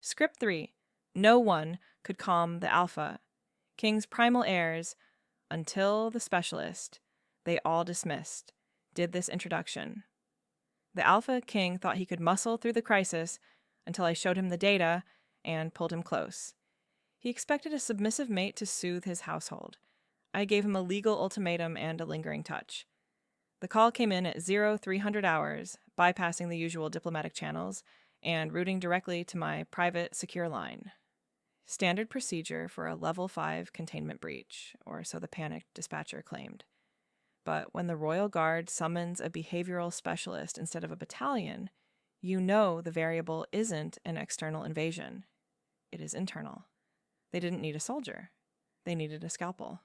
Script 3. No one could calm the Alpha. King's primal heirs, until the specialist, they all dismissed, did this introduction. The Alpha King thought he could muscle through the crisis until I showed him the data and pulled him close. He expected a submissive mate to soothe his household. I gave him a legal ultimatum and a lingering touch. The call came in at 0300 hours, bypassing the usual diplomatic channels and routing directly to my private secure line. Standard procedure for a level 5 containment breach, or so the panicked dispatcher claimed. But when the Royal Guard summons a behavioral specialist instead of a battalion, you know the variable isn't an external invasion. It is internal. They didn't need a soldier. They needed a scalpel.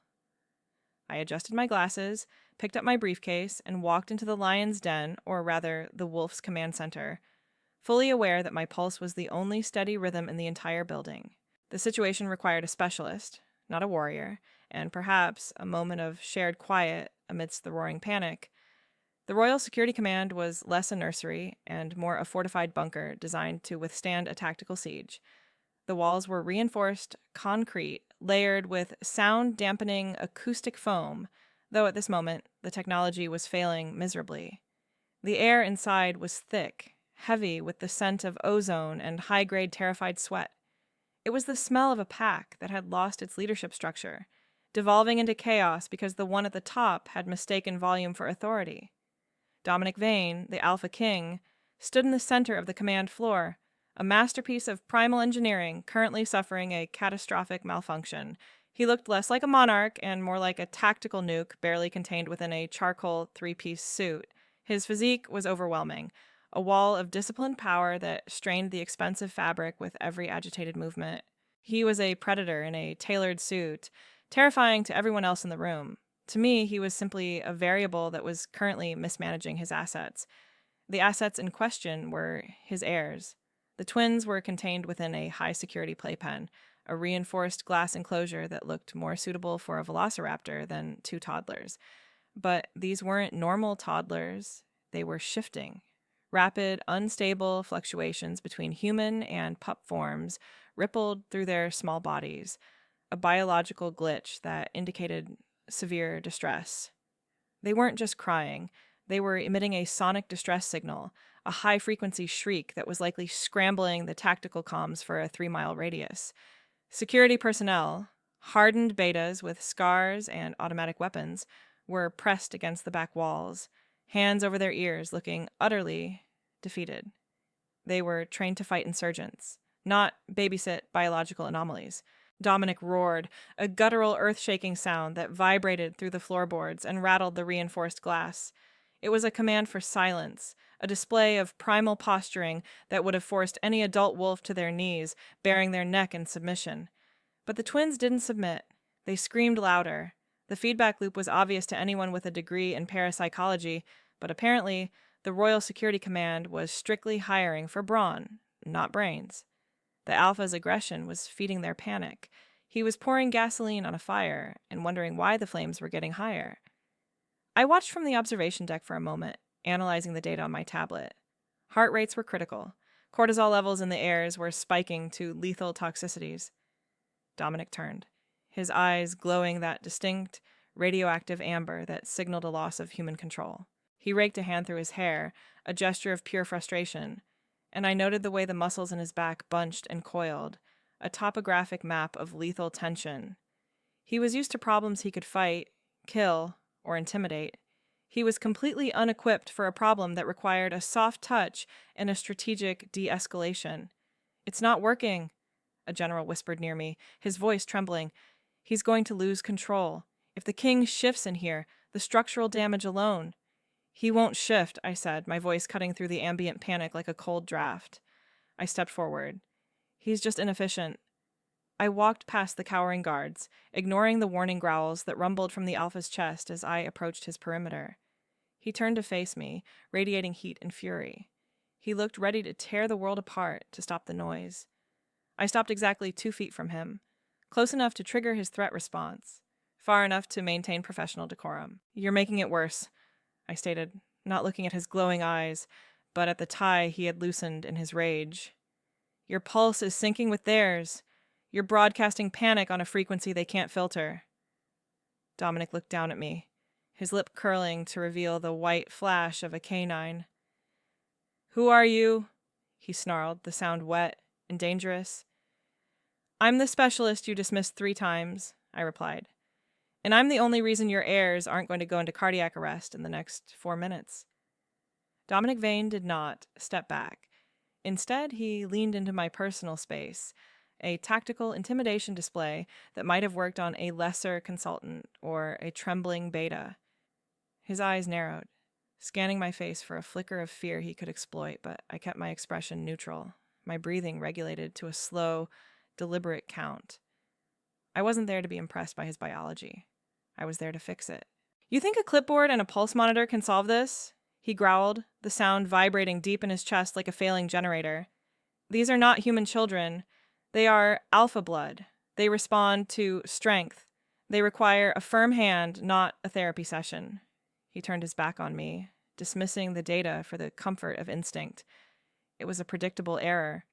I adjusted my glasses, picked up my briefcase, and walked into the lion's den, or rather, the wolf's command center, fully aware that my pulse was the only steady rhythm in the entire building. The situation required a specialist, not a warrior, and perhaps a moment of shared quiet amidst the roaring panic. The Royal Security Command was less a nursery and more a fortified bunker designed to withstand a tactical siege. The walls were reinforced concrete, layered with sound-dampening acoustic foam, though at this moment the technology was failing miserably. The air inside was thick, heavy with the scent of ozone and high-grade terrified sweat. It was the smell of a pack that had lost its leadership structure, devolving into chaos because the one at the top had mistaken volume for authority. Dominic Vane, the Alpha King, stood in the center of the command floor, a masterpiece of primal engineering currently suffering a catastrophic malfunction. He looked less like a monarch and more like a tactical nuke barely contained within a charcoal three-piece suit. His physique was overwhelming, a wall of disciplined power that strained the expensive fabric with every agitated movement. He was a predator in a tailored suit, terrifying to everyone else in the room. To me, he was simply a variable that was currently mismanaging his assets. The assets in question were his heirs. The twins were contained within a high-security playpen, a reinforced glass enclosure that looked more suitable for a velociraptor than two toddlers. But these weren't normal toddlers. They were shifting. Rapid, unstable fluctuations between human and pup forms rippled through their small bodies, a biological glitch that indicated severe distress. They weren't just crying. They were emitting a sonic distress signal, a high-frequency shriek that was likely scrambling the tactical comms for a 3-mile radius. Security personnel, hardened betas with scars and automatic weapons, were pressed against the back walls, hands over their ears, looking utterly defeated. They were trained to fight insurgents, not babysit biological anomalies. Dominic roared, a guttural, earth-shaking sound that vibrated through the floorboards and rattled the reinforced glass. It was a command for silence, a display of primal posturing that would have forced any adult wolf to their knees, baring their neck in submission. But the twins didn't submit. They screamed louder. The feedback loop was obvious to anyone with a degree in parapsychology, but apparently the Royal Security Command was strictly hiring for brawn, not brains. The Alpha's aggression was feeding their panic. He was pouring gasoline on a fire and wondering why the flames were getting higher. I watched from the observation deck for a moment, analyzing the data on my tablet. Heart rates were critical. Cortisol levels in the airs were spiking to lethal toxicities. Dominic turned, his eyes glowing that distinct, radioactive amber that signaled a loss of human control. He raked a hand through his hair, a gesture of pure frustration, and I noted the way the muscles in his back bunched and coiled, a topographic map of lethal tension. He was used to problems he could fight, kill, or intimidate. He was completely unequipped for a problem that required a soft touch and a strategic de-escalation. "It's not working," a general whispered near me, his voice trembling. "He's going to lose control. If the king shifts in here, the structural damage alone." "He won't shift," I said, my voice cutting through the ambient panic like a cold draft. I stepped forward. "He's just inefficient." I walked past the cowering guards, ignoring the warning growls that rumbled from the Alpha's chest as I approached his perimeter. He turned to face me, radiating heat and fury. He looked ready to tear the world apart to stop the noise. I stopped exactly 2 feet from him, close enough to trigger his threat response, far enough to maintain professional decorum. "You're making it worse," I stated, not looking at his glowing eyes, but at the tie he had loosened in his rage. Your pulse is syncing with theirs. You're broadcasting panic on a frequency they can't filter. Dominic looked down at me, his lip curling to reveal the white flash of a canine. Who are you? He snarled, the sound wet and dangerous. I'm the specialist you dismissed 3 times, I replied. And I'm the only reason your heirs aren't going to go into cardiac arrest in the next 4 minutes. Dominic Vane did not step back. Instead, he leaned into my personal space, a tactical intimidation display that might have worked on a lesser consultant or a trembling beta. His eyes narrowed, scanning my face for a flicker of fear he could exploit, but I kept my expression neutral, my breathing regulated to a slow, deliberate count. I wasn't there to be impressed by his biology. I was there to fix it. You think a clipboard and a pulse monitor can solve this? He growled, the sound vibrating deep in his chest like a failing generator. These are not human children. They are alpha blood. They respond to strength. They require a firm hand, not a therapy session. He turned his back on me, dismissing the data for the comfort of instinct. It was a predictable error.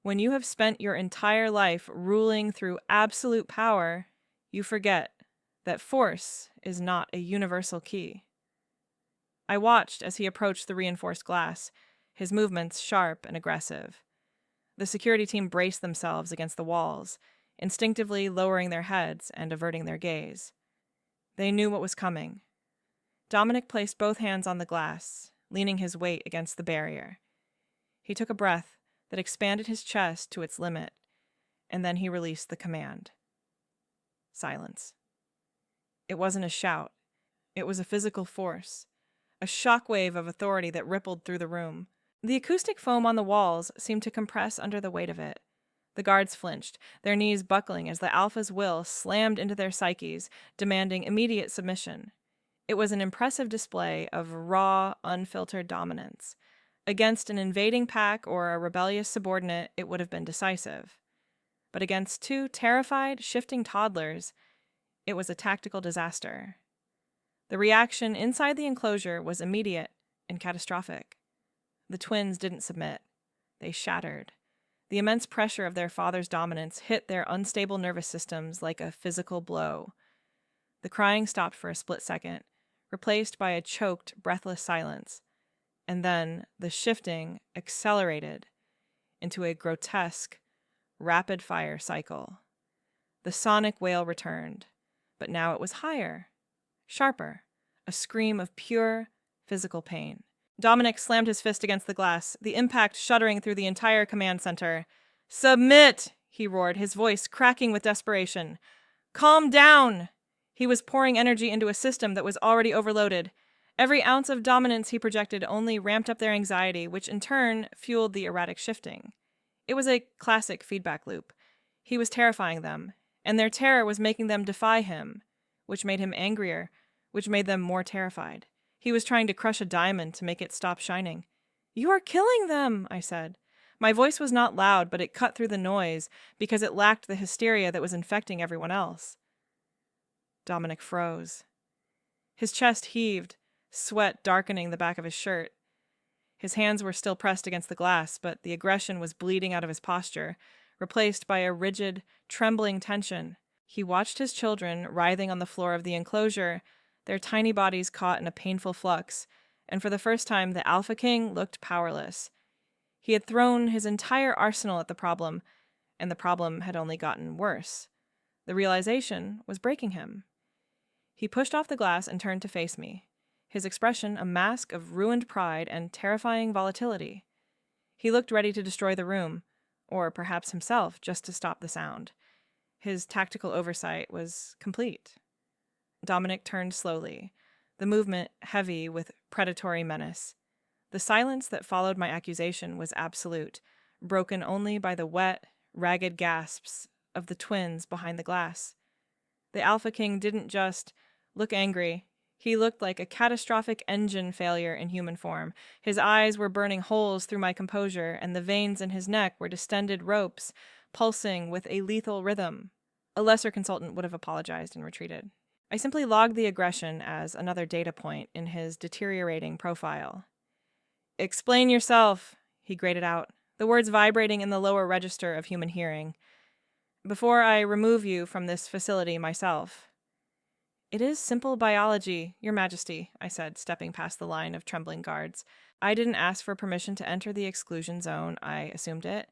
When you have spent your entire life ruling through absolute power, you forget that force is not a universal key. I watched as he approached the reinforced glass, his movements sharp and aggressive. The security team braced themselves against the walls, instinctively lowering their heads and averting their gaze. They knew what was coming. Dominic placed both hands on the glass, leaning his weight against the barrier. He took a breath that expanded his chest to its limit, and then he released the command. Silence. It wasn't a shout. It was a physical force, a shockwave of authority that rippled through the room. The acoustic foam on the walls seemed to compress under the weight of it. The guards flinched, their knees buckling as the Alpha's will slammed into their psyches, demanding immediate submission. It was an impressive display of raw, unfiltered dominance. Against an invading pack or a rebellious subordinate, it would have been decisive. But against 2 terrified, shifting toddlers, it was a tactical disaster. The reaction inside the enclosure was immediate and catastrophic. The twins didn't submit. They shattered. The immense pressure of their father's dominance hit their unstable nervous systems like a physical blow. The crying stopped for a split second, replaced by a choked, breathless silence. And then the shifting accelerated into a grotesque, rapid-fire cycle. The sonic wail returned, but now it was higher, sharper, a scream of pure physical pain. Dominic slammed his fist against the glass, the impact shuddering through the entire command center. "Submit!" he roared, his voice cracking with desperation. "Calm down!" He was pouring energy into a system that was already overloaded. Every ounce of dominance he projected only ramped up their anxiety, which in turn fueled the erratic shifting. It was a classic feedback loop. He was terrifying them, and their terror was making them defy him, which made him angrier, which made them more terrified. He was trying to crush a diamond to make it stop shining. "You are killing them," I said. My voice was not loud, but it cut through the noise because it lacked the hysteria that was infecting everyone else. Dominic froze. His chest heaved, sweat darkening the back of his shirt. His hands were still pressed against the glass, but the aggression was bleeding out of his posture, replaced by a rigid, trembling tension. He watched his children writhing on the floor of the enclosure, their tiny bodies caught in a painful flux, and for the first time the Alpha King looked powerless. He had thrown his entire arsenal at the problem, and the problem had only gotten worse. The realization was breaking him. He pushed off the glass and turned to face me, his expression a mask of ruined pride and terrifying volatility. He looked ready to destroy the room, or perhaps himself, just to stop the sound. His tactical oversight was complete. Dominic turned slowly, the movement heavy with predatory menace. The silence that followed my accusation was absolute, broken only by the wet, ragged gasps of the twins behind the glass. The Alpha King didn't just look angry. He looked like a catastrophic engine failure in human form. His eyes were burning holes through my composure, and the veins in his neck were distended ropes, pulsing with a lethal rhythm. A lesser consultant would have apologized and retreated. I simply logged the aggression as another data point in his deteriorating profile. "Explain yourself," he grated out, the words vibrating in the lower register of human hearing. "Before I remove you from this facility myself." "It is simple biology, Your Majesty," I said, stepping past the line of trembling guards. "I didn't ask for permission to enter the exclusion zone. I assumed it.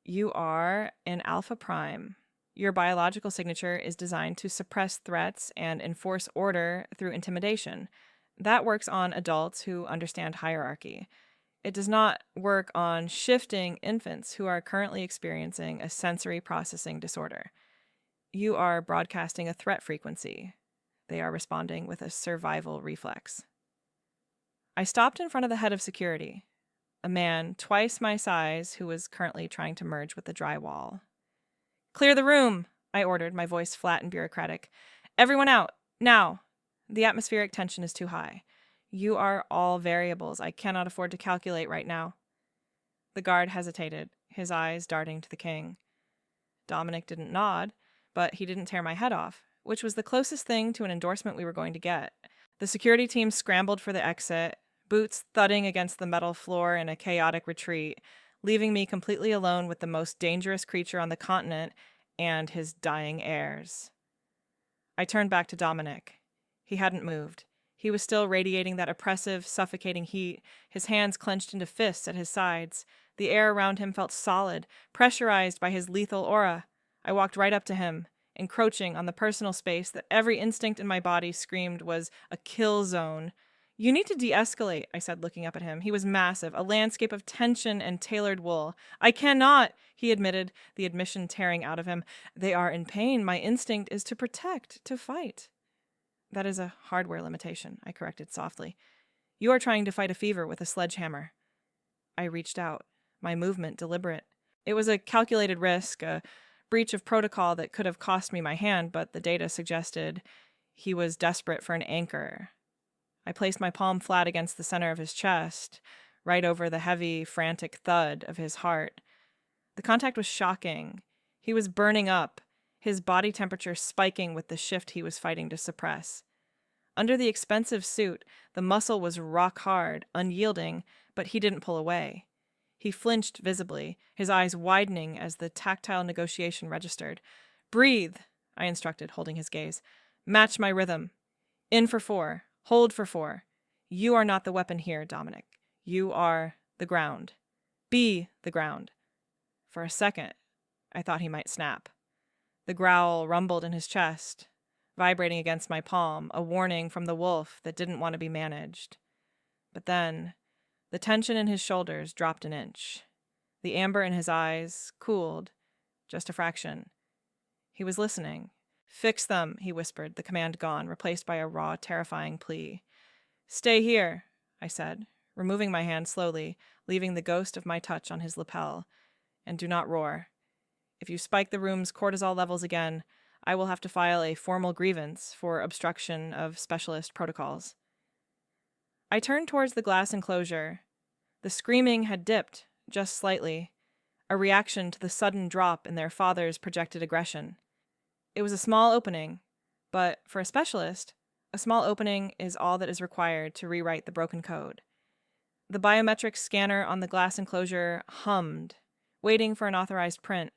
You are an Alpha Prime. Your biological signature is designed to suppress threats and enforce order through intimidation. That works on adults who understand hierarchy. It does not work on shifting infants who are currently experiencing a sensory processing disorder. You are broadcasting a threat frequency. They are responding with a survival reflex." I stopped in front of the head of security, a man twice my size who was currently trying to merge with the drywall. "Clear the room," I ordered, my voice flat and bureaucratic. "Everyone out, now. The atmospheric tension is too high. You are all variables I cannot afford to calculate right now." The guard hesitated, his eyes darting to the king. Dominic didn't nod, but he didn't tear my head off, which was the closest thing to an endorsement we were going to get. The security team scrambled for the exit, boots thudding against the metal floor in a chaotic retreat, leaving me completely alone with the most dangerous creature on the continent and his dying heirs. I turned back to Dominic. He hadn't moved. He was still radiating that oppressive, suffocating heat, his hands clenched into fists at his sides. The air around him felt solid, pressurized by his lethal aura. I walked right up to him, encroaching on the personal space that every instinct in my body screamed was a kill zone. "You need to de-escalate," I said, looking up at him. He was massive, a landscape of tension and tailored wool. "I cannot," he admitted, the admission tearing out of him. "They are in pain. My instinct is to protect, to fight." "That is a hardware limitation," I corrected softly. "You are trying to fight a fever with a sledgehammer." I reached out, my movement deliberate. It was a calculated risk, a breach of protocol that could have cost me my hand, but the data suggested he was desperate for an anchor. I placed my palm flat against the center of his chest, right over the heavy, frantic thud of his heart. The contact was shocking. He was burning up, his body temperature spiking with the shift he was fighting to suppress. Under the expensive suit, the muscle was rock hard, unyielding, but he didn't pull away. He flinched visibly, his eyes widening as the tactile negotiation registered. "Breathe," I instructed, holding his gaze. "Match my rhythm. In for 4. Hold for 4. You are not the weapon here, Dominic. You are the ground. Be the ground." For a second, I thought he might snap. The growl rumbled in his chest, vibrating against my palm, a warning from the wolf that didn't want to be managed. But then, the tension in his shoulders dropped an inch. The amber in his eyes cooled, just a fraction. He was listening. "Fix them," he whispered, the command gone, replaced by a raw, terrifying plea. "Stay here," I said, removing my hand slowly, leaving the ghost of my touch on his lapel. "And do not roar. If you spike the room's cortisol levels again, I will have to file a formal grievance for obstruction of specialist protocols." I turned towards the glass enclosure. The screaming had dipped, just slightly, a reaction to the sudden drop in their father's projected aggression. It was a small opening, but for a specialist, a small opening is all that is required to rewrite the broken code. The biometric scanner on the glass enclosure hummed, waiting for an authorized print,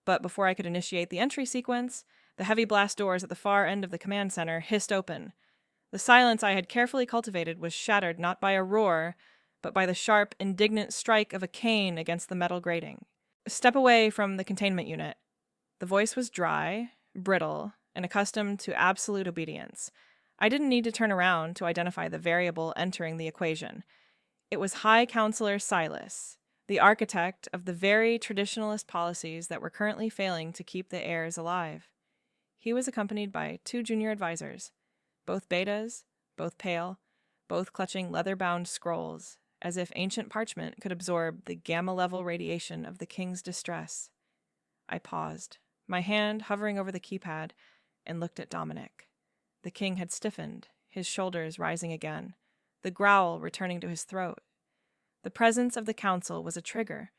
but before I could initiate the entry sequence, the heavy blast doors at the far end of the command center hissed open. The silence I had carefully cultivated was shattered not by a roar, but by the sharp, indignant strike of a cane against the metal grating. "Step away from the containment unit." The voice was dry, brittle, and accustomed to absolute obedience. I didn't need to turn around to identify the variable entering the equation. It was High Counselor Silas, the architect of the very traditionalist policies that were currently failing to keep the heirs alive. He was accompanied by 2 junior advisors, both betas, both pale, both clutching leather-bound scrolls, as if ancient parchment could absorb the gamma-level radiation of the king's distress. I paused, my hand hovering over the keypad, and looked at Dominic. The king had stiffened, his shoulders rising again, the growl returning to his throat. The presence of the council was a trigger.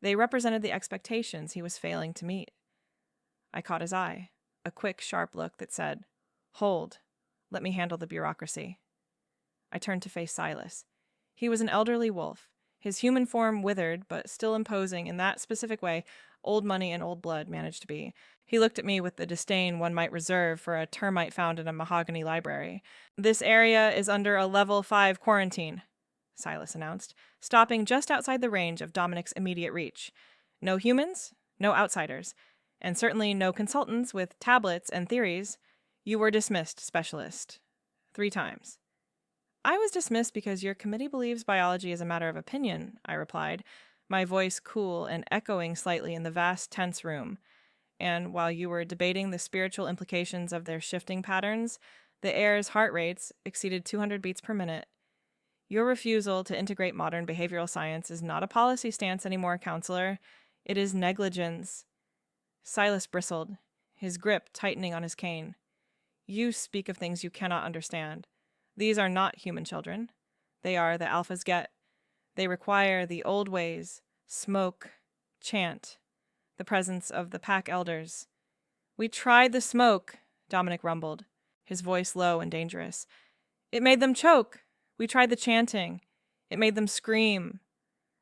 They represented the expectations he was failing to meet. I caught his eye, a quick, sharp look that said, "Hold. Let me handle the bureaucracy." I turned to face Silas. He was an elderly wolf, His human form withered, but still imposing in that specific way old money and old blood managed to be. He looked at me with the disdain one might reserve for a termite found in a mahogany library. "This area is under a level 5 quarantine," Silas announced, stopping just outside the range of Dominic's immediate reach. "No humans, no outsiders, and certainly no consultants with tablets and theories. You were dismissed, specialist. 3 times." "I was dismissed because your committee believes biology is a matter of opinion," I replied, my voice cool and echoing slightly in the vast, tense room. "And while you were debating the spiritual implications of their shifting patterns, the heirs' heart rates exceeded 200 beats per minute. Your refusal to integrate modern behavioral science is not a policy stance anymore, counselor. It is negligence." Silas bristled, his grip tightening on his cane. "You speak of things you cannot understand. These are not human children. They are the Alphas get. They require the old ways, smoke, chant, the presence of the pack elders." "We tried the smoke," Dominic rumbled, his voice low and dangerous. "It made them choke. We tried the chanting. It made them scream."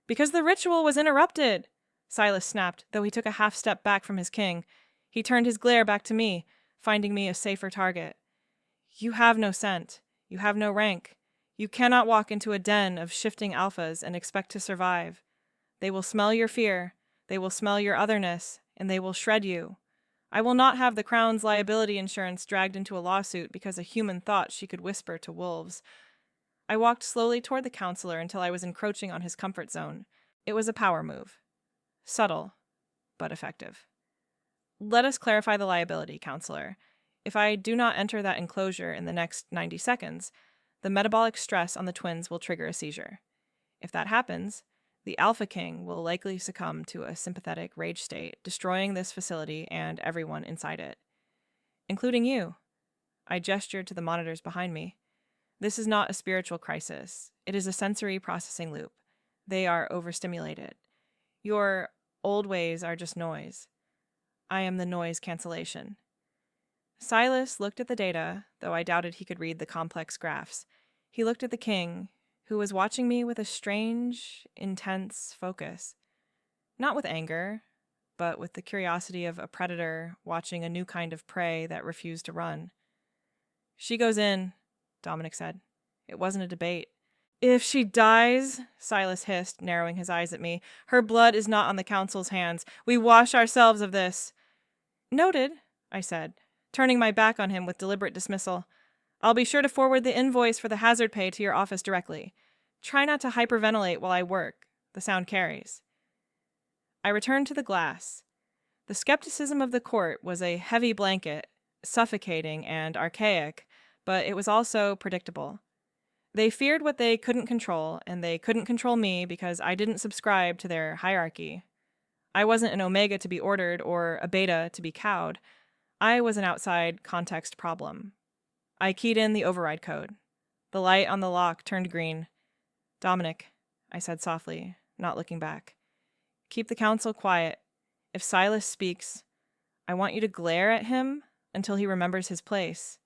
"Because the ritual was interrupted," Silas snapped, though he took a half step back from his king. He turned his glare back to me, finding me a safer target. "You have no scent. You have no rank. You cannot walk into a den of shifting alphas and expect to survive. They will smell your fear, they will smell your otherness, and they will shred you. I will not have the Crown's liability insurance dragged into a lawsuit because a human thought she could whisper to wolves." I walked slowly toward the counselor until I was encroaching on his comfort zone. It was a power move. Subtle, but effective. "Let us clarify the liability, counselor. If I do not enter that enclosure in the next 90 seconds, the metabolic stress on the twins will trigger a seizure. If that happens, the Alpha King will likely succumb to a sympathetic rage state, destroying this facility and everyone inside it. Including you." I gestured to the monitors behind me. "This is not a spiritual crisis. It is a sensory processing loop. They are overstimulated. Your old ways are just noise. I am the noise cancellation." Silas looked at the data, though I doubted he could read the complex graphs. He looked at the king, who was watching me with a strange, intense focus. Not with anger, but with the curiosity of a predator watching a new kind of prey that refused to run. "She goes in," Dominic said. It wasn't a debate. "If she dies," Silas hissed, narrowing his eyes at me, "her blood is not on the council's hands. We wash ourselves of this." "Noted," I said, turning my back on him with deliberate dismissal. "I'll be sure to forward the invoice for the hazard pay to your office directly. Try not to hyperventilate while I work. The sound carries." I returned to the glass. The skepticism of the court was a heavy blanket, suffocating and archaic, but it was also predictable. They feared what they couldn't control, and they couldn't control me because I didn't subscribe to their hierarchy. I wasn't an omega to be ordered or a beta to be cowed. I was an outside context problem. I keyed in the override code. The light on the lock turned green. "Dominic," I said softly, not looking back. "Keep the council quiet. If Silas speaks, I want you to glare at him until he remembers his place.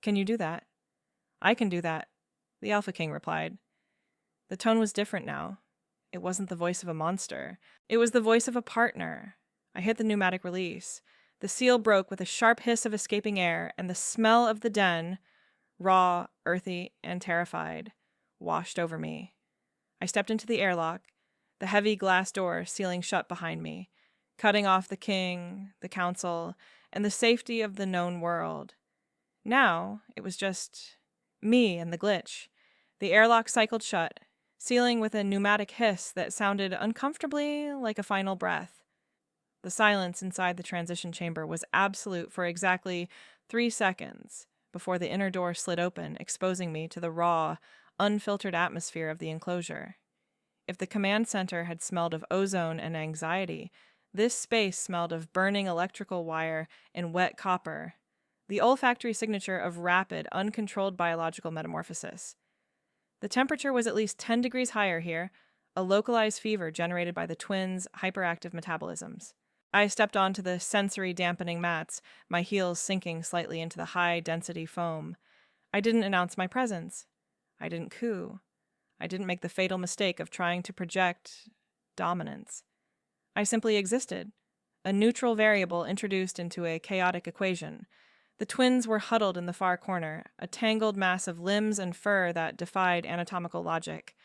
Can you do that?" "I can do that," the Alpha King replied. The tone was different now. It wasn't the voice of a monster. It was the voice of a partner. I hit the pneumatic release. The seal broke with a sharp hiss of escaping air, and the smell of the den, raw, earthy, and terrified, washed over me. I stepped into the airlock, the heavy glass door sealing shut behind me, cutting off the king, the council, and the safety of the known world. Now it was just me and the glitch. The airlock cycled shut, sealing with a pneumatic hiss that sounded uncomfortably like a final breath. The silence inside the transition chamber was absolute for exactly 3 seconds before the inner door slid open, exposing me to the raw, unfiltered atmosphere of the enclosure. If the command center had smelled of ozone and anxiety, this space smelled of burning electrical wire and wet copper, the olfactory signature of rapid, uncontrolled biological metamorphosis. The temperature was at least 10 degrees higher here, a localized fever generated by the twins' hyperactive metabolisms. I stepped onto the sensory dampening mats, my heels sinking slightly into the high-density foam. I didn't announce my presence. I didn't coo. I didn't make the fatal mistake of trying to project dominance. I simply existed, a neutral variable introduced into a chaotic equation. The twins were huddled in the far corner, a tangled mass of limbs and fur that defied anatomical logic.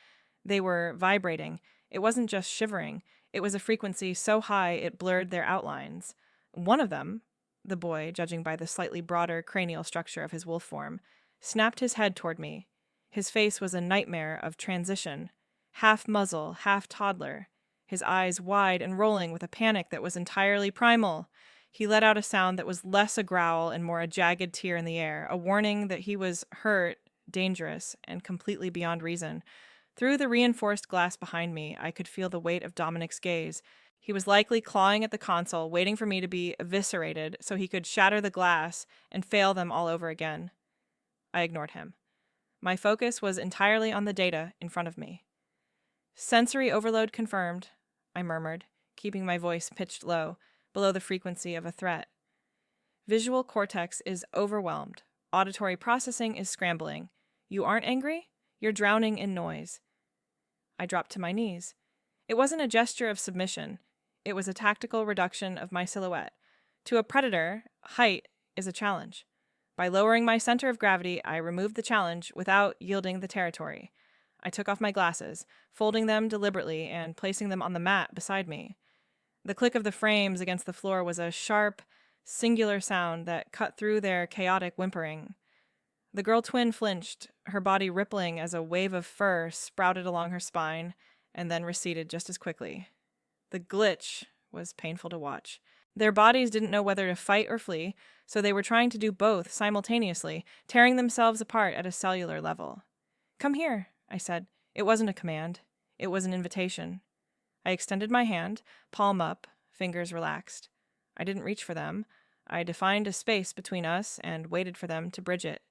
They were vibrating. It wasn't just shivering. It was a frequency so high it blurred their outlines. One of them, the boy, judging by the slightly broader cranial structure of his wolf form, snapped his head toward me. His face was a nightmare of transition, half muzzle, half toddler, his eyes wide and rolling with a panic that was entirely primal. He let out a sound that was less a growl and more a jagged tear in the air, a warning that he was hurt, dangerous, and completely beyond reason. Through the reinforced glass behind me, I could feel the weight of Dominic's gaze. He was likely clawing at the console, waiting for me to be eviscerated so he could shatter the glass and fail them all over again. I ignored him. My focus was entirely on the data in front of me. Sensory overload confirmed, I murmured, keeping my voice pitched low, below the frequency of a threat. Visual cortex is overwhelmed. Auditory processing is scrambling. You aren't angry? You're drowning in noise. I dropped to my knees. It wasn't a gesture of submission. It was a tactical reduction of my silhouette. To a predator, height is a challenge. By lowering my center of gravity, I removed the challenge without yielding the territory. I took off my glasses, folding them deliberately and placing them on the mat beside me. The click of the frames against the floor was a sharp, singular sound that cut through their chaotic whimpering. The girl twin flinched, her body rippling as a wave of fur sprouted along her spine and then receded just as quickly. The glitch was painful to watch. Their bodies didn't know whether to fight or flee, so they were trying to do both simultaneously, tearing themselves apart at a cellular level. "Come here," I said. It wasn't a command. It was an invitation. I extended my hand, palm up, fingers relaxed. I didn't reach for them. I defined a space between us and waited for them to bridge it.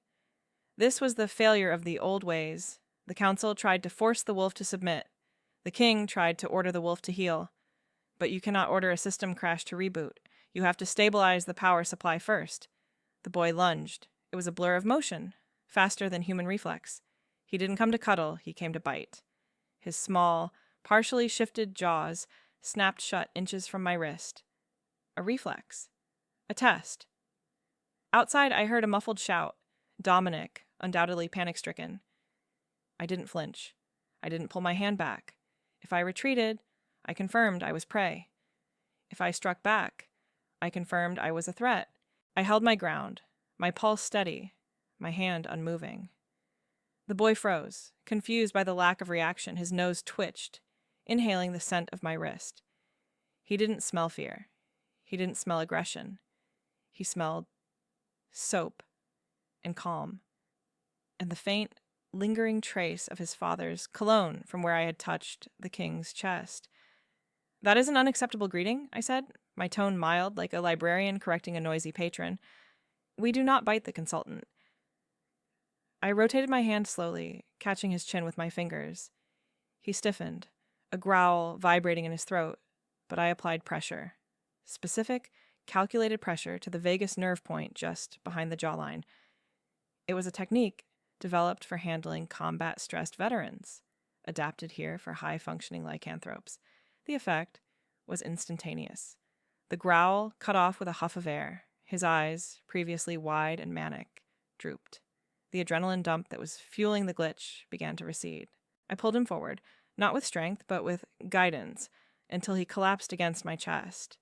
This was the failure of the old ways. The council tried to force the wolf to submit. The king tried to order the wolf to heal. But you cannot order a system crash to reboot. You have to stabilize the power supply first. The boy lunged. It was a blur of motion, faster than human reflex. He didn't come to cuddle, he came to bite. His small, partially shifted jaws snapped shut inches from my wrist. A reflex. A test. Outside, I heard a muffled shout. Dominic, undoubtedly panic-stricken. I didn't flinch. I didn't pull my hand back. If I retreated, I confirmed I was prey. If I struck back, I confirmed I was a threat. I held my ground, my pulse steady, my hand unmoving. The boy froze, confused by the lack of reaction. His nose twitched, inhaling the scent of my wrist. He didn't smell fear. He didn't smell aggression. He smelled soap and calm, and the faint, lingering trace of his father's cologne from where I had touched the king's chest. "That is an unacceptable greeting," I said, my tone mild like a librarian correcting a noisy patron. "We do not bite the consultant." I rotated my hand slowly, catching his chin with my fingers. He stiffened, a growl vibrating in his throat, but I applied pressure. Specific, calculated pressure to the vagus nerve point just behind the jawline. It was a technique developed for handling combat-stressed veterans, adapted here for high-functioning lycanthropes. The effect was instantaneous. The growl cut off with a huff of air. His eyes, previously wide and manic, drooped. The adrenaline dump that was fueling the glitch began to recede. I pulled him forward, not with strength, but with guidance, until he collapsed against my chest.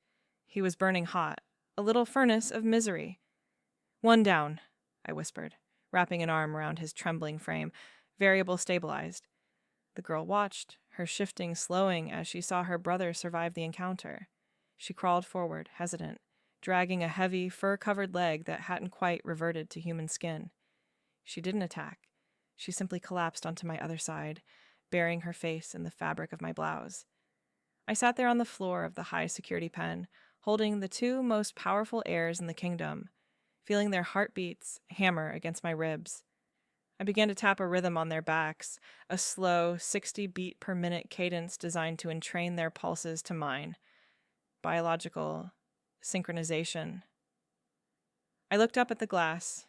He was burning hot, a little furnace of misery. "One down," I whispered, wrapping an arm around his trembling frame. Variable stabilized. The girl watched, her shifting slowing as she saw her brother survive the encounter. She crawled forward, hesitant, dragging a heavy, fur-covered leg that hadn't quite reverted to human skin. She didn't attack. She simply collapsed onto my other side, burying her face in the fabric of my blouse. I sat there on the floor of the high-security pen, holding the two most powerful heirs in the kingdom, feeling their heartbeats hammer against my ribs. I began to tap a rhythm on their backs, a slow 60-beat-per-minute cadence designed to entrain their pulses to mine. Biological synchronization. I looked up at the glass.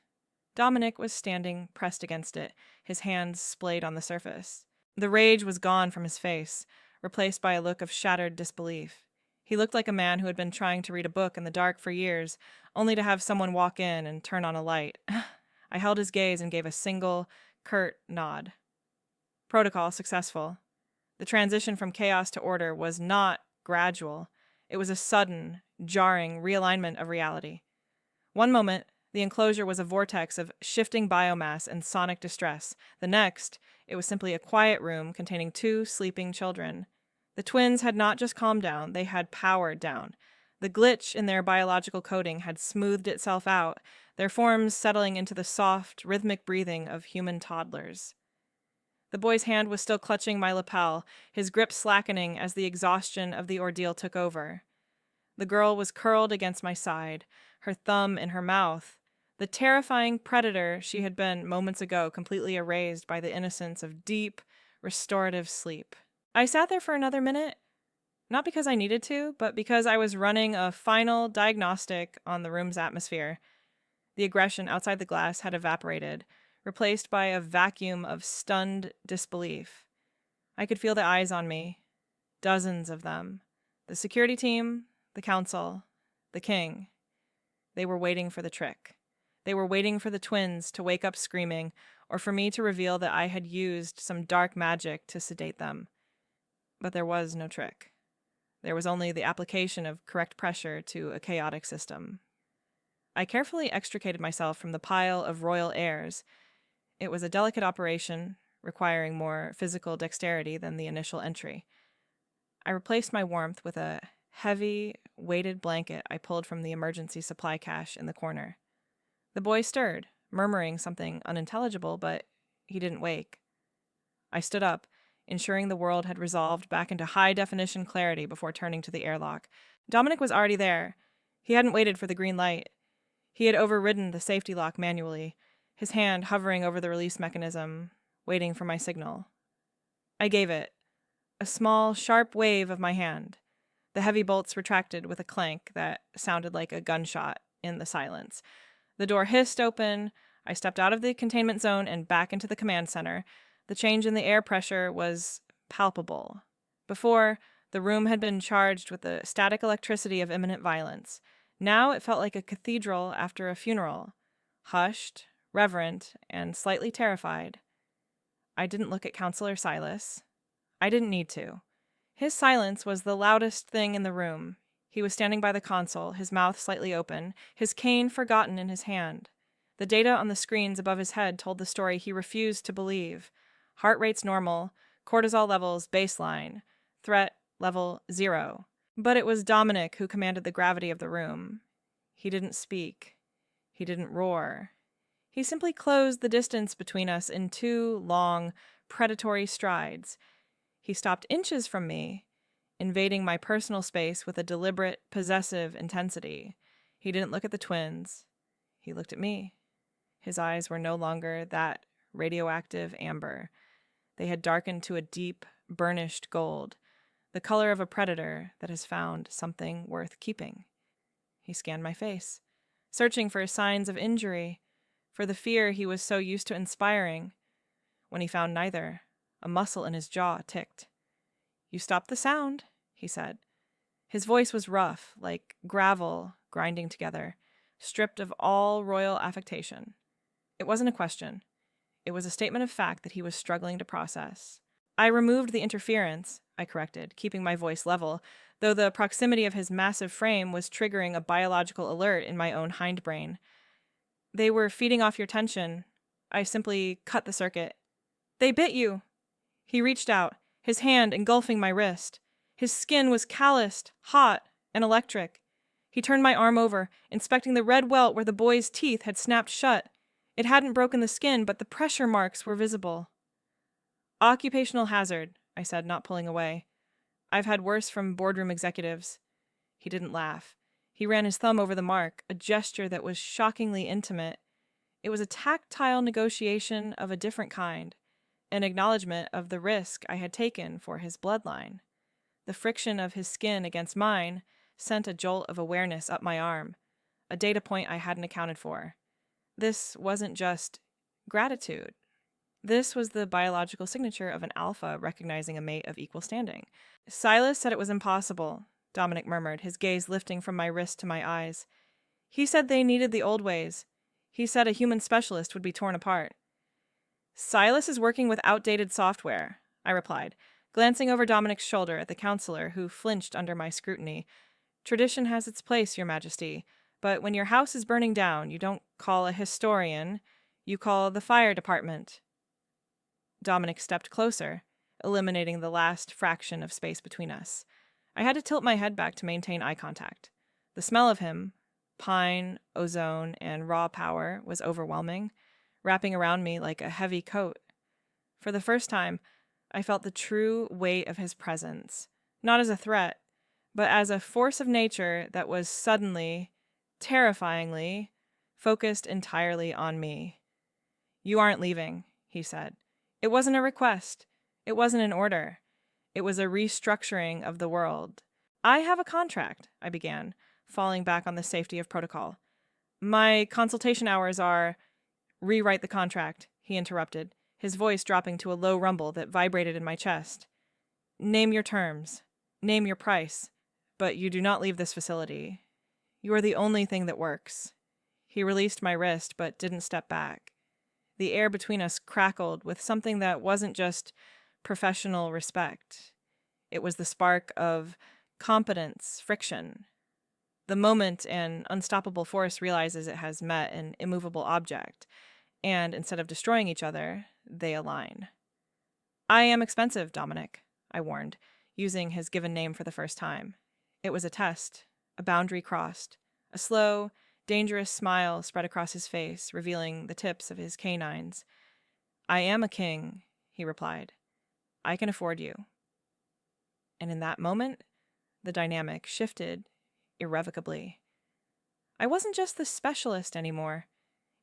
Dominic was standing pressed against it, his hands splayed on the surface. The rage was gone from his face, replaced by a look of shattered disbelief. He looked like a man who had been trying to read a book in the dark for years, only to have someone walk in and turn on a light. I held his gaze and gave a single, curt nod. Protocol successful. The transition from chaos to order was not gradual. It was a sudden, jarring realignment of reality. One moment, the enclosure was a vortex of shifting biomass and sonic distress. The next, it was simply a quiet room containing 2 sleeping children. The twins had not just calmed down, they had powered down. The glitch in their biological coding had smoothed itself out, their forms settling into the soft, rhythmic breathing of human toddlers. The boy's hand was still clutching my lapel, his grip slackening as the exhaustion of the ordeal took over. The girl was curled against my side, her thumb in her mouth, the terrifying predator she had been moments ago completely erased by the innocence of deep, restorative sleep. I sat there for another minute, not because I needed to, but because I was running a final diagnostic on the room's atmosphere. The aggression outside the glass had evaporated, replaced by a vacuum of stunned disbelief. I could feel the eyes on me, dozens of them. The security team, the council, the king. They were waiting for the trick. They were waiting for the twins to wake up screaming, or for me to reveal that I had used some dark magic to sedate them. But there was no trick. There was only the application of correct pressure to a chaotic system. I carefully extricated myself from the pile of royal heirs. It was a delicate operation, requiring more physical dexterity than the initial entry. I replaced my warmth with a heavy, weighted blanket I pulled from the emergency supply cache in the corner. The boy stirred, murmuring something unintelligible, but he didn't wake. I stood up, ensuring the world had resolved back into high-definition clarity before turning to the airlock. Dominic was already there. He hadn't waited for the green light. He had overridden the safety lock manually, his hand hovering over the release mechanism, waiting for my signal. I gave it. A small, sharp wave of my hand. The heavy bolts retracted with a clank that sounded like a gunshot in the silence. The door hissed open. I stepped out of the containment zone and back into the command center. The change in the air pressure was palpable. Before, the room had been charged with the static electricity of imminent violence. Now it felt like a cathedral after a funeral, hushed, reverent, and slightly terrified. I didn't look at Counselor Silas. I didn't need to. His silence was the loudest thing in the room. He was standing by the console, his mouth slightly open, his cane forgotten in his hand. The data on the screens above his head told the story he refused to believe. Heart rate's normal, cortisol levels baseline, threat level 0. But it was Dominic who commanded the gravity of the room. He didn't speak. He didn't roar. He simply closed the distance between us in 2 long, predatory strides. He stopped inches from me, invading my personal space with a deliberate, possessive intensity. He didn't look at the twins. He looked at me. His eyes were no longer that radioactive amber. They had darkened to a deep, burnished gold, the color of a predator that has found something worth keeping. He scanned my face, searching for signs of injury, for the fear he was so used to inspiring. When he found neither, a muscle in his jaw ticked. "You stopped the sound," he said. His voice was rough, like gravel grinding together, stripped of all royal affectation. It wasn't a question. It was a statement of fact that he was struggling to process. I removed the interference, I corrected, keeping my voice level, though the proximity of his massive frame was triggering a biological alert in my own hindbrain. "They were feeding off your tension. I simply cut the circuit." "They bit you." He reached out, his hand engulfing my wrist. His skin was calloused, hot, and electric. He turned my arm over, inspecting the red welt where the boy's teeth had snapped shut. It hadn't broken the skin, but the pressure marks were visible. "Occupational hazard," I said, not pulling away. "I've had worse from boardroom executives." He didn't laugh. He ran his thumb over the mark, a gesture that was shockingly intimate. It was a tactile negotiation of a different kind, an acknowledgement of the risk I had taken for his bloodline. The friction of his skin against mine sent a jolt of awareness up my arm, a data point I hadn't accounted for. This wasn't just gratitude. This was the biological signature of an alpha recognizing a mate of equal standing. Silas said it was impossible, Dominic murmured, his gaze lifting from my wrist to my eyes. He said they needed the old ways. He said a human specialist would be torn apart. Silas is working with outdated software, I replied, glancing over Dominic's shoulder at the counselor, who flinched under my scrutiny. Tradition has its place, Your Majesty, but when your house is burning down, you don't call a historian, you call the fire department. Dominic stepped closer, eliminating the last fraction of space between us. I had to tilt my head back to maintain eye contact. The smell of him, pine, ozone, and raw power, was overwhelming, wrapping around me like a heavy coat. For the first time, I felt the true weight of his presence, not as a threat, but as a force of nature that was suddenly, terrifyingly, focused entirely on me. You aren't leaving, he said. It wasn't a request. It wasn't an order. It was a restructuring of the world. I have a contract, I began, falling back on the safety of protocol. My consultation hours are... Rewrite the contract, he interrupted, his voice dropping to a low rumble that vibrated in my chest. Name your terms. Name your price. But you do not leave this facility. You are the only thing that works. He released my wrist, but didn't step back. The air between us crackled with something that wasn't just professional respect. It was the spark of competence, friction. The moment an unstoppable force realizes it has met an immovable object, and instead of destroying each other, they align. I am expensive, Dominic, I warned, using his given name for the first time. It was a test, a boundary crossed, a slow, dangerous smile spread across his face, revealing the tips of his canines. I am a king, he replied. I can afford you. And in that moment, the dynamic shifted irrevocably. I wasn't just the specialist anymore,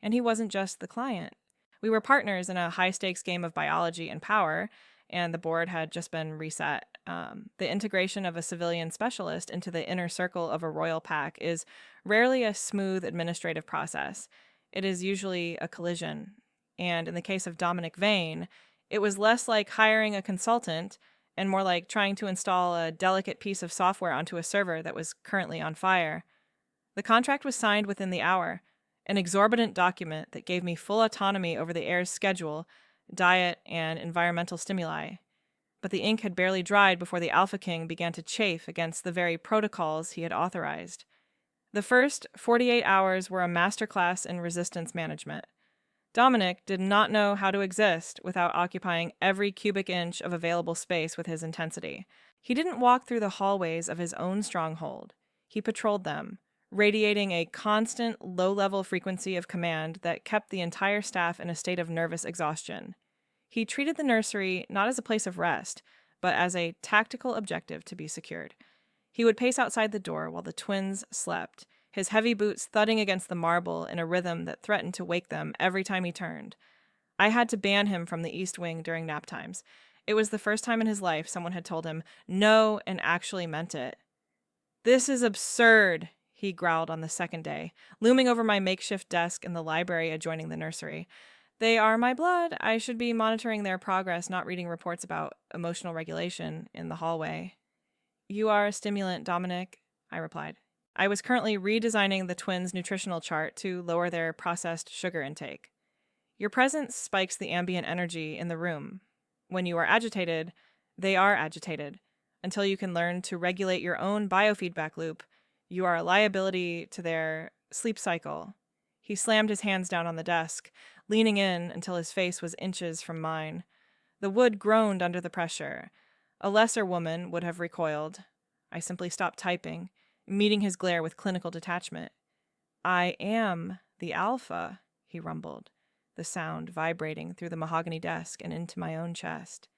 and he wasn't just the client. We were partners in a high-stakes game of biology and power, and the board had just been reset. The integration of a civilian specialist into the inner circle of a royal pack is rarely a smooth administrative process. It is usually a collision. And in the case of Dominic Vane, it was less like hiring a consultant and more like trying to install a delicate piece of software onto a server that was currently on fire. The contract was signed within the hour, an exorbitant document that gave me full autonomy over the Heirs' schedule, diet, and environmental stimuli. But the ink had barely dried before the Alpha King began to chafe against the very protocols he had authorized. The first 48 hours were a masterclass in resistance management. Dominic did not know how to exist without occupying every cubic inch of available space with his intensity. He didn't walk through the hallways of his own stronghold. He patrolled them, radiating a constant, low-level frequency of command that kept the entire staff in a state of nervous exhaustion. He treated the nursery not as a place of rest, but as a tactical objective to be secured. He would pace outside the door while the twins slept, his heavy boots thudding against the marble in a rhythm that threatened to wake them every time he turned. I had to ban him from the East Wing during nap times. It was the first time in his life someone had told him no and actually meant it. "This is absurd," he growled on the second day, looming over my makeshift desk in the library adjoining the nursery. "They are my blood. I should be monitoring their progress, not reading reports about emotional regulation in the hallway." "You are a stimulant, Dominic," I replied. I was currently redesigning the twins' nutritional chart to lower their processed sugar intake. "Your presence spikes the ambient energy in the room. When you are agitated, they are agitated. Until you can learn to regulate your own biofeedback loop, you are a liability to their sleep cycle." He slammed his hands down on the desk, leaning in until his face was inches from mine. The wood groaned under the pressure. A lesser woman would have recoiled. I simply stopped typing, meeting his glare with clinical detachment. "I am the Alpha," he rumbled, the sound vibrating through the mahogany desk and into my own chest.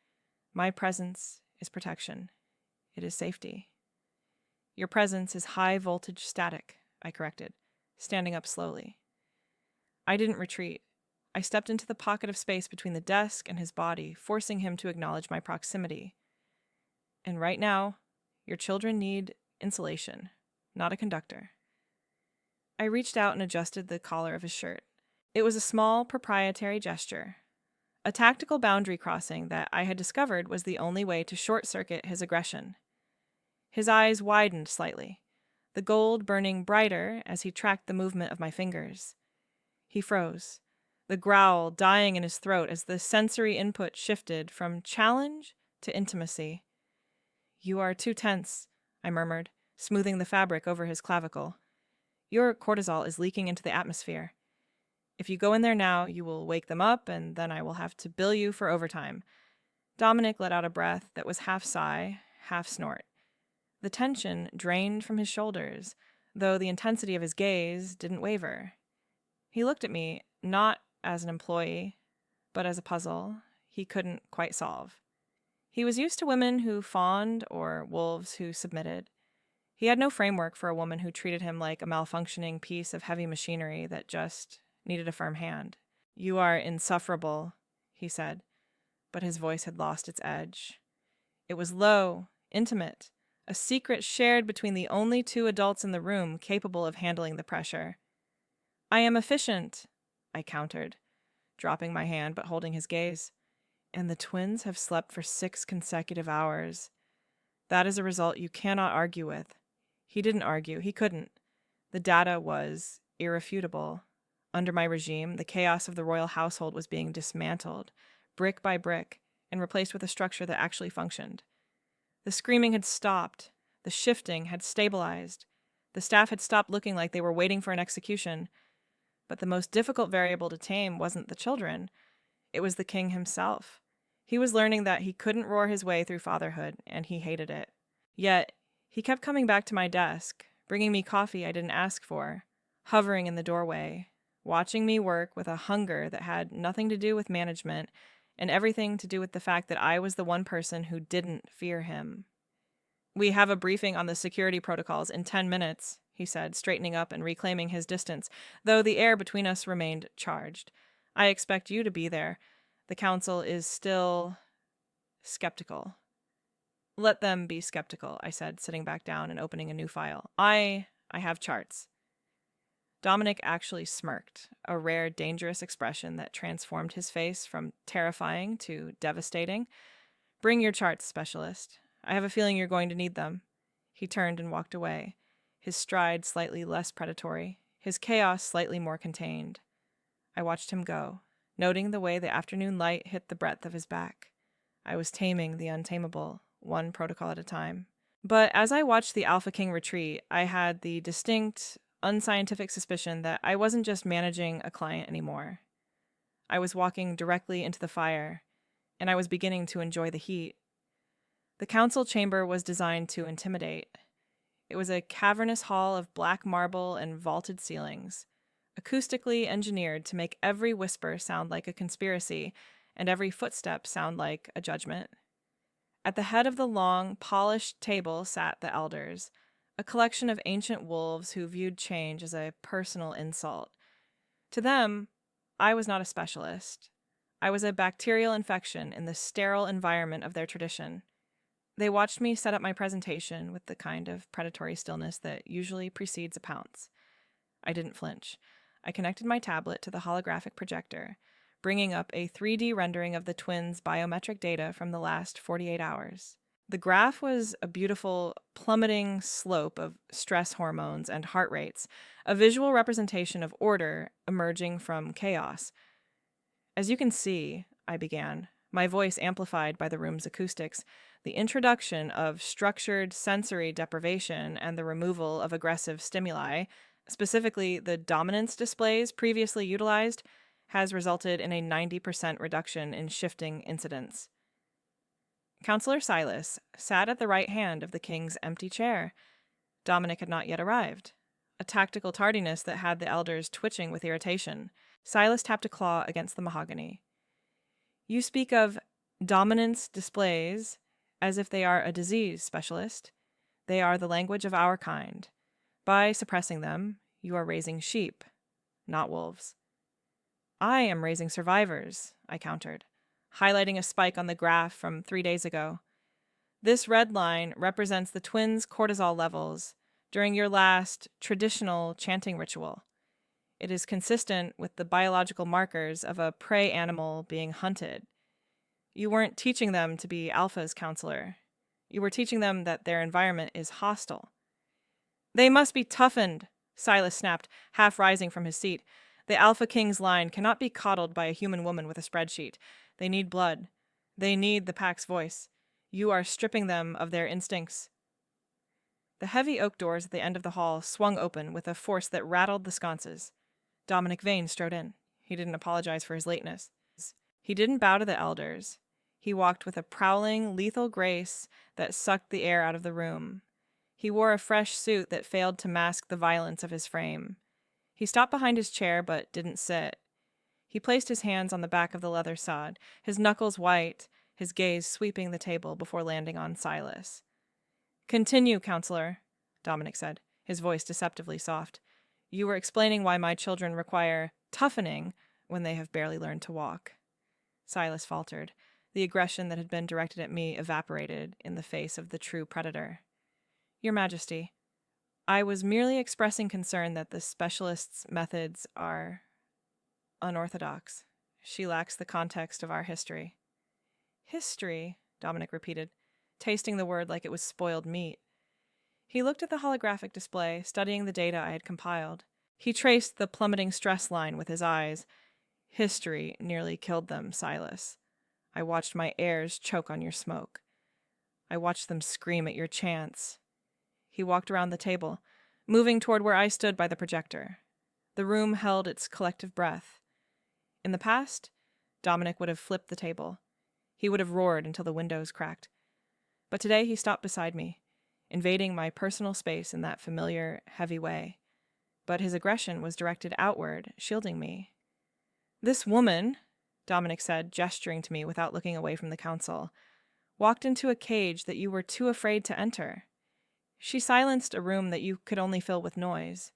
"My presence is protection. It is safety." "Your presence is high-voltage static," I corrected, standing up slowly. I didn't retreat. I stepped into the pocket of space between the desk and his body, forcing him to acknowledge my proximity. "And right now, your children need insulation, not a conductor." I reached out and adjusted the collar of his shirt. It was a small, proprietary gesture. A tactical boundary crossing that I had discovered was the only way to short-circuit his aggression. His eyes widened slightly, the gold burning brighter as he tracked the movement of my fingers. He froze, the growl dying in his throat as the sensory input shifted from challenge to intimacy. "You are too tense," I murmured, smoothing the fabric over his clavicle. "Your cortisol is leaking into the atmosphere. If you go in there now, you will wake them up, and then I will have to bill you for overtime." Dominic let out a breath that was half sigh, half snort. The tension drained from his shoulders, though the intensity of his gaze didn't waver. He looked at me, not as an employee, but as a puzzle he couldn't quite solve. He was used to women who fawned or wolves who submitted. He had no framework for a woman who treated him like a malfunctioning piece of heavy machinery that just needed a firm hand. "You are insufferable," he said, but his voice had lost its edge. It was low, intimate, a secret shared between the only two adults in the room capable of handling the pressure. "I am efficient," I countered, dropping my hand but holding his gaze. "And the twins have slept for 6 consecutive hours. That is a result you cannot argue with." He didn't argue. He couldn't. The data was irrefutable. Under my regime, the chaos of the royal household was being dismantled, brick by brick, and replaced with a structure that actually functioned. The screaming had stopped. The shifting had stabilized. The staff had stopped looking like they were waiting for an execution. But the most difficult variable to tame wasn't the children. It was the king himself. He was learning that he couldn't roar his way through fatherhood, and he hated it. Yet, he kept coming back to my desk, bringing me coffee I didn't ask for, hovering in the doorway, watching me work with a hunger that had nothing to do with management and everything to do with the fact that I was the one person who didn't fear him. "We have a briefing on the security protocols in 10 minutes, he said, straightening up and reclaiming his distance, though the air between us remained charged. "I expect you to be there. The council is still skeptical." "Let them be skeptical," I said, sitting back down and opening a new file. I have charts." Dominic actually smirked, a rare, dangerous expression that transformed his face from terrifying to devastating. "Bring your charts, specialist. I have a feeling you're going to need them." He turned and walked away, his stride slightly less predatory, his chaos slightly more contained. I watched him go, noting the way the afternoon light hit the breadth of his back. I was taming the untamable, one protocol at a time. But as I watched the Alpha King retreat, I had the distinct, unscientific suspicion that I wasn't just managing a client anymore. I was walking directly into the fire, and I was beginning to enjoy the heat. The council chamber was designed to intimidate. It was a cavernous hall of black marble and vaulted ceilings, acoustically engineered to make every whisper sound like a conspiracy and every footstep sound like a judgment. At the head of the long, polished table sat the elders, a collection of ancient wolves who viewed change as a personal insult. To them, I was not a specialist. I was a bacterial infection in the sterile environment of their tradition. They watched me set up my presentation with the kind of predatory stillness that usually precedes a pounce. I didn't flinch. I connected my tablet to the holographic projector, bringing up a 3D rendering of the twins' biometric data from the last 48 hours. The graph was a beautiful, plummeting slope of stress hormones and heart rates, a visual representation of order emerging from chaos. "As you can see," I began, my voice amplified by the room's acoustics, "the introduction of structured sensory deprivation and the removal of aggressive stimuli, specifically the dominance displays previously utilized, has resulted in a 90% reduction in shifting incidents." Counselor Silas sat at the right hand of the king's empty chair. Dominic had not yet arrived, a tactical tardiness that had the elders twitching with irritation. Silas tapped a claw against the mahogany. "You speak of dominance displays as if they are a disease, specialist. They are the language of our kind. By suppressing them, you are raising sheep, not wolves." "I am raising survivors," I countered, highlighting a spike on the graph from 3 days ago. "This red line represents the twins' cortisol levels during your last traditional chanting ritual. It is consistent with the biological markers of a prey animal being hunted. You weren't teaching them to be alphas, counselor. You were teaching them that their environment is hostile. They must be toughened, Silas snapped, half rising from his seat. The Alpha King's line cannot be coddled by a human woman with a spreadsheet. They need blood. They need the pack's voice. You are stripping them of their instincts. The heavy oak doors at the end of the hall swung open with a force that rattled the sconces. Dominic Vane strode in. He didn't apologize for his lateness. He didn't bow to the elders. He walked with a prowling, lethal grace that sucked the air out of the room. He wore a fresh suit that failed to mask the violence of his frame. He stopped behind his chair but didn't sit. He placed his hands on the back of the leather sod, his knuckles white, his gaze sweeping the table before landing on Silas. "Continue, counselor," Dominic said, his voice deceptively soft. "You were explaining why my children require toughening when they have barely learned to walk." Silas faltered. The aggression that had been directed at me evaporated in the face of the true predator. "Your Majesty, I was merely expressing concern that the specialist's methods are unorthodox. She lacks the context of our history." "History," Dominic repeated, tasting the word like it was spoiled meat. He looked at the holographic display, studying the data I had compiled. He traced the plummeting stress line with his eyes. "History nearly killed them, Silas. I watched my heirs choke on your smoke. I watched them scream at your chants." He walked around the table, moving toward where I stood by the projector. The room held its collective breath. In the past, Dominic would have flipped the table. He would have roared until the windows cracked. But today he stopped beside me, invading my personal space in that familiar, heavy way. But his aggression was directed outward, shielding me. "This woman," Dominic said, gesturing to me without looking away from the council, "walked into a cage that you were too afraid to enter. She silenced a room that you could only fill with noise.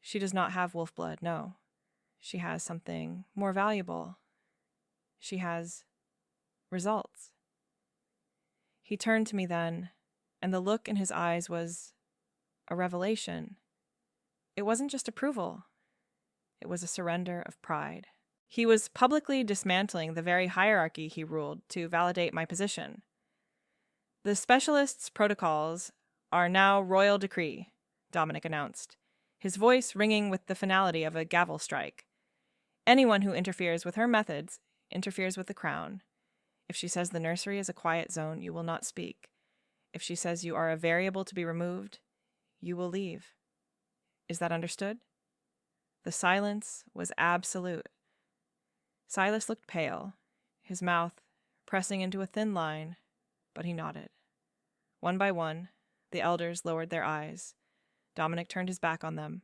She does not have wolf blood, no. She has something more valuable. She has results." He turned to me then, and the look in his eyes was a revelation. It wasn't just approval. It was a surrender of pride. He was publicly dismantling the very hierarchy he ruled to validate my position. "The specialist's protocols are now royal decree," Dominic announced, his voice ringing with the finality of a gavel strike. "Anyone who interferes with her methods interferes with the crown. If she says the nursery is a quiet zone, you will not speak. If she says you are a variable to be removed, you will leave. Is that understood?" The silence was absolute. Silas looked pale, his mouth pressing into a thin line, but he nodded. One by one, the elders lowered their eyes. Dominic turned his back on them,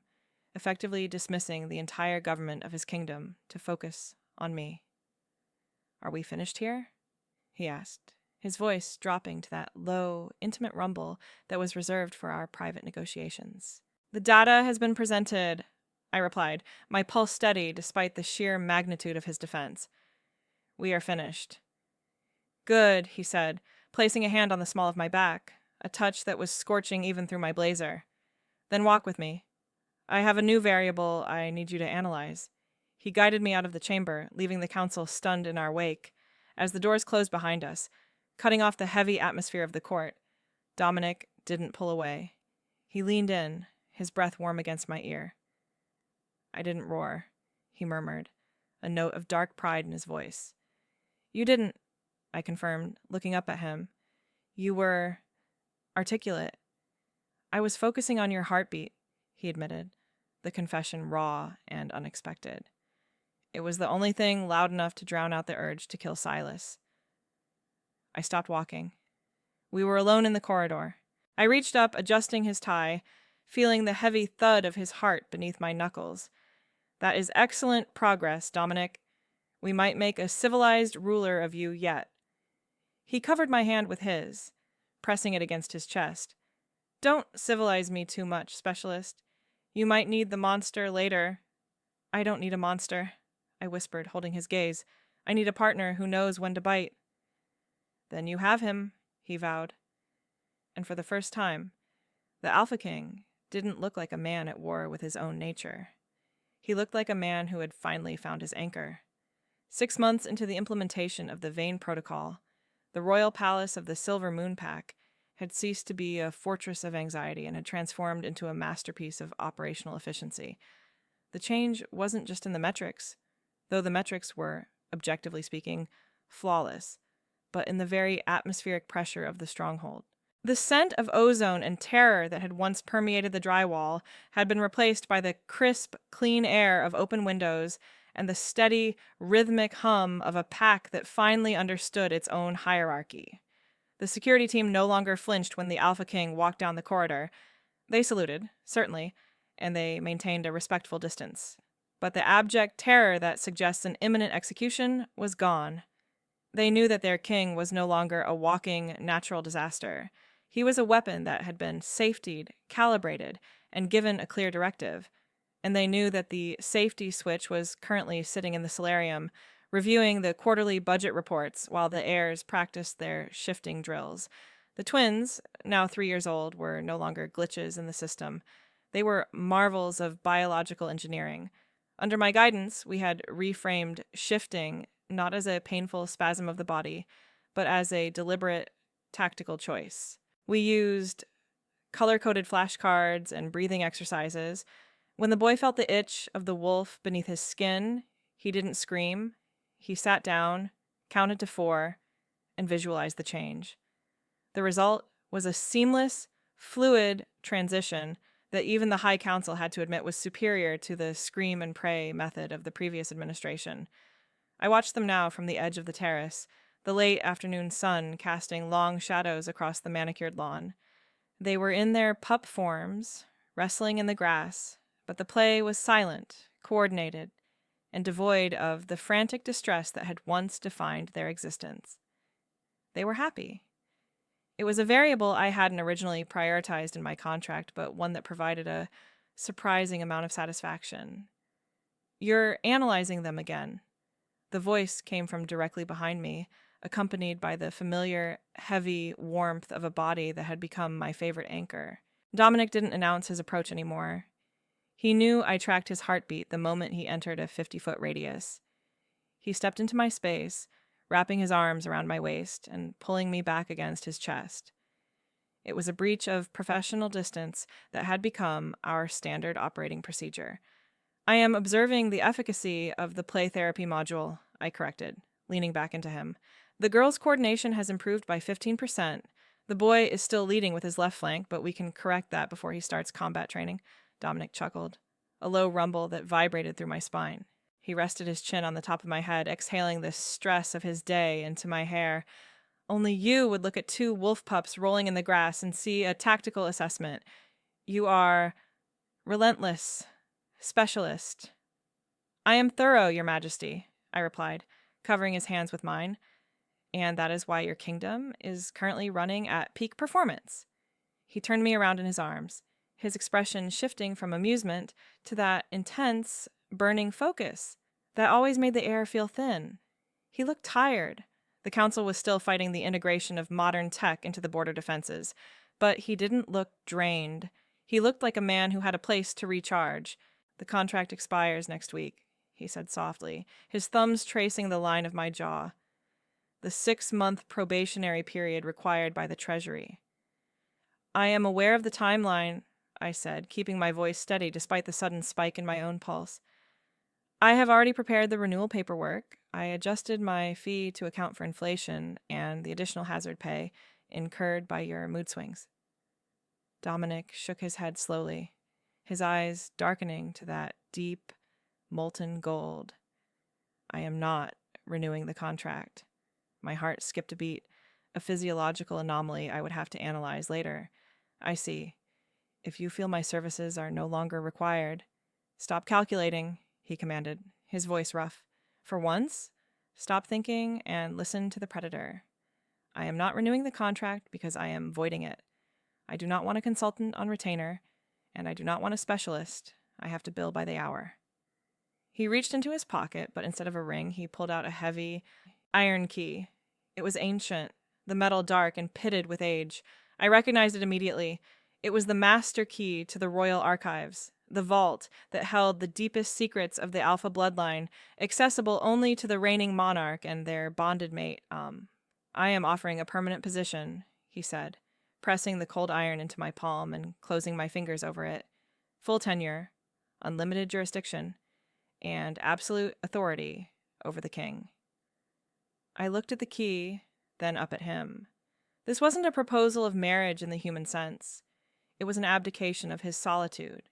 effectively dismissing the entire government of his kingdom to focus on me. "Are we finished here?" he asked, his voice dropping to that low, intimate rumble that was reserved for our private negotiations. "The data has been presented," I replied, my pulse steady despite the sheer magnitude of his defense. "We are finished." "Good," he said, placing a hand on the small of my back, a touch that was scorching even through my blazer. "Then walk with me. I have a new variable I need you to analyze." He guided me out of the chamber, leaving the council stunned in our wake. As the doors closed behind us, cutting off the heavy atmosphere of the court, Dominic didn't pull away. He leaned in, his breath warm against my ear. "I didn't roar," he murmured, a note of dark pride in his voice. "You didn't," I confirmed, looking up at him. "You were articulate." "I was focusing on your heartbeat," he admitted, the confession raw and unexpected. It was the only thing loud enough to drown out the urge to kill Silas. I stopped walking. We were alone in the corridor. I reached up, adjusting his tie, feeling the heavy thud of his heart beneath my knuckles. "That is excellent progress, Dominic. We might make a civilized ruler of you yet." He covered my hand with his, pressing it against his chest. "Don't civilize me too much, specialist. You might need the monster later." "I don't need a monster," I whispered, holding his gaze. "I need a partner who knows when to bite." "Then you have him," he vowed. And for the first time, the Alpha King didn't look like a man at war with his own nature. He looked like a man who had finally found his anchor. 6 months into the implementation of the Vane Protocol, the royal palace of the Silver Moon Pack had ceased to be a fortress of anxiety and had transformed into a masterpiece of operational efficiency. The change wasn't just in the metrics, though the metrics were, objectively speaking, flawless, but in the very atmospheric pressure of the stronghold. The scent of ozone and terror that had once permeated the drywall had been replaced by the crisp, clean air of open windows and the steady, rhythmic hum of a pack that finally understood its own hierarchy. The security team no longer flinched when the Alpha King walked down the corridor. They saluted, certainly, and they maintained a respectful distance. But the abject terror that suggests an imminent execution was gone. They knew that their king was no longer a walking natural disaster. He was a weapon that had been safetied, calibrated, and given a clear directive. And they knew that the safety switch was currently sitting in the solarium, reviewing the quarterly budget reports while the heirs practiced their shifting drills. The twins, now 3 years old, were no longer glitches in the system. They were marvels of biological engineering. Under my guidance, we had reframed shifting not as a painful spasm of the body, but as a deliberate tactical choice. We used color-coded flashcards and breathing exercises. When the boy felt the itch of the wolf beneath his skin, he didn't scream. He sat down, counted to 4, and visualized the change. The result was a seamless, fluid transition that even the High Council had to admit was superior to the scream and pray method of the previous administration. I watched them now from the edge of the terrace, the late afternoon sun casting long shadows across the manicured lawn. They were in their pup forms, wrestling in the grass, but the play was silent, coordinated, and devoid of the frantic distress that had once defined their existence. They were happy. It was a variable I hadn't originally prioritized in my contract, but one that provided a surprising amount of satisfaction. "You're analyzing them again." The voice came from directly behind me, accompanied by the familiar, heavy warmth of a body that had become my favorite anchor. Dominic didn't announce his approach anymore. He knew I tracked his heartbeat the moment he entered a 50-foot radius. He stepped into my space, wrapping his arms around my waist and pulling me back against his chest. It was a breach of professional distance that had become our standard operating procedure. "I am observing the efficacy of the play therapy module," I corrected, leaning back into him. "The girl's coordination has improved by 15%. The boy is still leading with his left flank, but we can correct that before he starts combat training." Dominic chuckled, a low rumble that vibrated through my spine. He rested his chin on the top of my head, exhaling the stress of his day into my hair. "Only you would look at 2 wolf pups rolling in the grass and see a tactical assessment. You are relentless, specialist." "I am thorough, Your Majesty," I replied, covering his hands with mine. "And that is why your kingdom is currently running at peak performance." He turned me around in his arms, his expression shifting from amusement to that intense, burning focus that always made the air feel thin. He looked tired. The council was still fighting the integration of modern tech into the border defenses, but he didn't look drained. He looked like a man who had a place to recharge. "The contract expires next week," he said softly, his thumbs tracing the line of my jaw. "The 6-month probationary period required by the Treasury." "I am aware of the timeline," I said, keeping my voice steady despite the sudden spike in my own pulse. "I have already prepared the renewal paperwork. I adjusted my fee to account for inflation and the additional hazard pay incurred by your mood swings." Dominic shook his head slowly, his eyes darkening to that deep, molten gold. "I am not renewing the contract." My heart skipped a beat, a physiological anomaly I would have to analyze later. "I see. If you feel my services are no longer required." "Stop calculating," he commanded, his voice rough. "For once, stop thinking and listen to the predator. I am not renewing the contract because I am voiding it. I do not want a consultant on retainer, and I do not want a specialist. I have to bill by the hour." He reached into his pocket, but instead of a ring, he pulled out a heavy iron key. It was ancient, the metal dark and pitted with age. I recognized it immediately. It was the master key to the royal archives, the vault that held the deepest secrets of the Alpha bloodline, accessible only to the reigning monarch and their bonded mate. I am offering a permanent position, he said, pressing the cold iron into my palm and closing my fingers over it. Full tenure, unlimited jurisdiction, and absolute authority over the king. I looked at the key, then up at him. This wasn't a proposal of marriage in the human sense. It was an abdication of his solitude.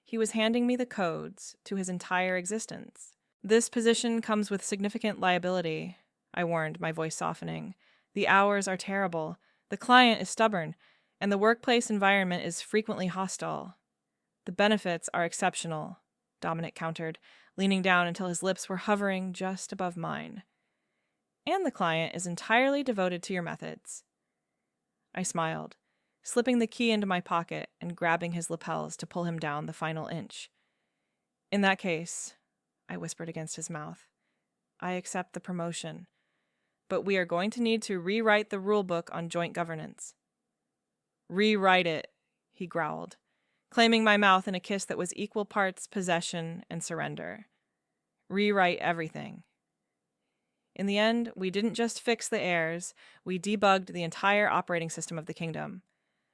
He was handing me the codes to his entire existence. This position comes with significant liability, I warned, my voice softening. The hours are terrible, the client is stubborn, and the workplace environment is frequently hostile. The benefits are exceptional, Dominic countered, leaning down until his lips were hovering just above mine. And the client is entirely devoted to your methods. I smiled, slipping the key into my pocket and grabbing his lapels to pull him down the final inch. In that case, I whispered against his mouth, I accept the promotion, but we are going to need to rewrite the rulebook on joint governance. Rewrite it, he growled, claiming my mouth in a kiss that was equal parts possession and surrender. Rewrite everything. In the end, we didn't just fix the heirs, we debugged the entire operating system of the kingdom.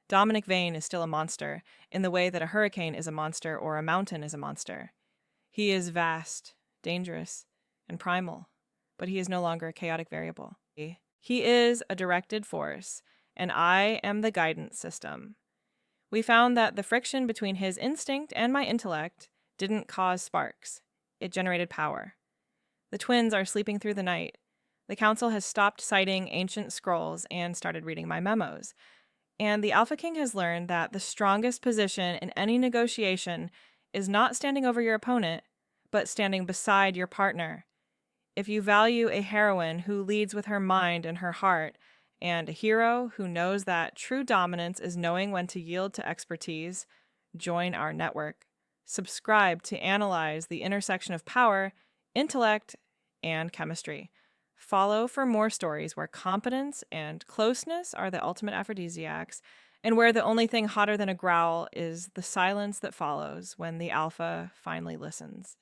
Dominic Vane is still a monster, in the way that a hurricane is a monster or a mountain is a monster. He is vast, dangerous, and primal, but he is no longer a chaotic variable. He is a directed force, and I am the guidance system. We found that the friction between his instinct and my intellect didn't cause sparks. It generated power. The twins are sleeping through the night. The council has stopped citing ancient scrolls and started reading my memos. And the Alpha King has learned that the strongest position in any negotiation is not standing over your opponent, but standing beside your partner. If you value a heroine who leads with her mind and her heart, and a hero who knows that true dominance is knowing when to yield to expertise, join our network. Subscribe to analyze the intersection of power, intellect, and chemistry. Follow for more stories where competence and closeness are the ultimate aphrodisiacs, and where the only thing hotter than a growl is the silence that follows when the Alpha finally listens.